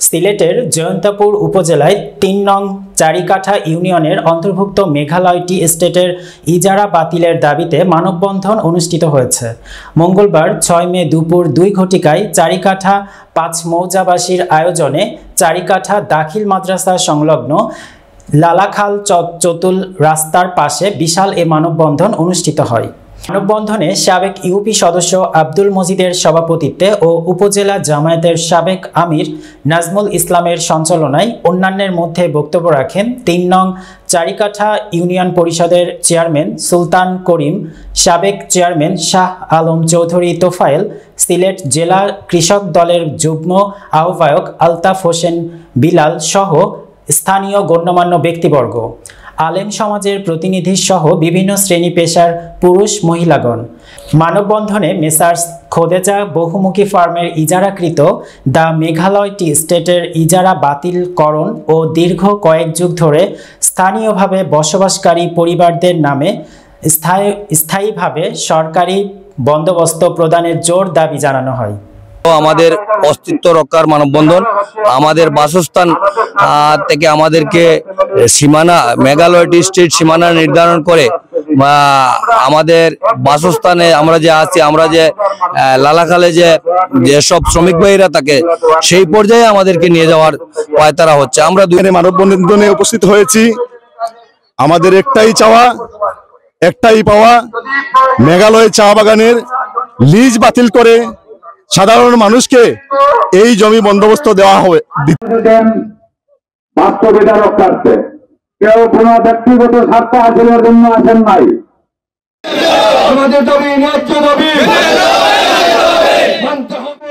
সিলেটের জয়ন্তাপুর উপজেলায় ৩ নং চারিকাঠা ইউনিয়নের অন্তর্ভুক্ত মেঘালয় টি এস্টেটের ইজারা বাতিলের দাবিতে মানববন্ধন অনুষ্ঠিত হয়েছে। মঙ্গলবার ৬ মে দুপুর ২ ঘটিকায় চারিকাঠা ৫ মৌজাবাসীর আয়োজনে চারিকাঠা দাখিল মাদ্রাসা সংলগ্ন লালাখাল চতুল রাস্তার পাশে বিশাল এ মানববন্ধন অনুষ্ঠিত হয়। মানববন্ধনে সাবেক ইউপি সদস্য আব্দুল মজিদের সভাপতিত্বে ও উপজেলা জামায়াতের সাবেক আমির নাজমুল ইসলামের সঞ্চালনায় অন্যান্যের মধ্যে বক্তব্য রাখেন ৩ নং চারিকাঠা ইউনিয়ন পরিষদের চেয়ারম্যান সুলতান করিম, সাবেক চেয়ারম্যান শাহ আলম চৌধুরী তোফায়েল, সিলেট জেলা কৃষক দলের যুগ্ম আহ্বায়ক আলতাফ হোসেন বিলাল সহ স্থানীয় গণ্যমান্য ব্যক্তিবর্গ, আলেম সমাজের প্রতিনিধি সহ বিভিন্ন শ্রেণী পেশার পুরুষ মহিলাগণ। মানববন্ধনে মেসার্স খোদেজা বহুমুখী ফার্মের ইজারাকৃত দ্য মেঘালয় টি এস্টেটের ইজারা বাতিলকরণ ও দীর্ঘ কয়েক যুগ ধরে স্থানীয়ভাবে বসবাসকারী পরিবারদের নামে স্থায়ীভাবে সরকারি বন্দোবস্ত প্রদানের জোর দাবি জানানো হয়। আমাদের অস্তিত্ব রক্ষার মানববন্ধন, আমাদের বাসস্থান থেকে আমাদেরকে সীমানা মেঘালয় টি স্টেট সীমানা নির্ধারণ করে আমাদের বাসস্থানে আমরা যে আছি, আমরা যে লালাখালে যেসব শ্রমিক ভাইরা থাকে সেই পর্যায়ে আমাদেরকে নিয়ে যাওয়ার পায়তারা হচ্ছে। আমরা দুই মানববন্ধনে উপস্থিত হয়েছি। আমাদের একটাই চাওয়া, একটাই পাওয়া, মেঘালয় চা বাগানের লিজ বাতিল করে সাধারণ মানুষকে এই জমি বন্দোবস্ত দেওয়া হবে। বাস্তবিকতা রক্ষার্থে কেউ কোনো ব্যক্তিগত স্বার্থ হাসিলের জন্য আসেন নাই। আমাদের দাবি ন্যায্য দাবি মানতে হবে।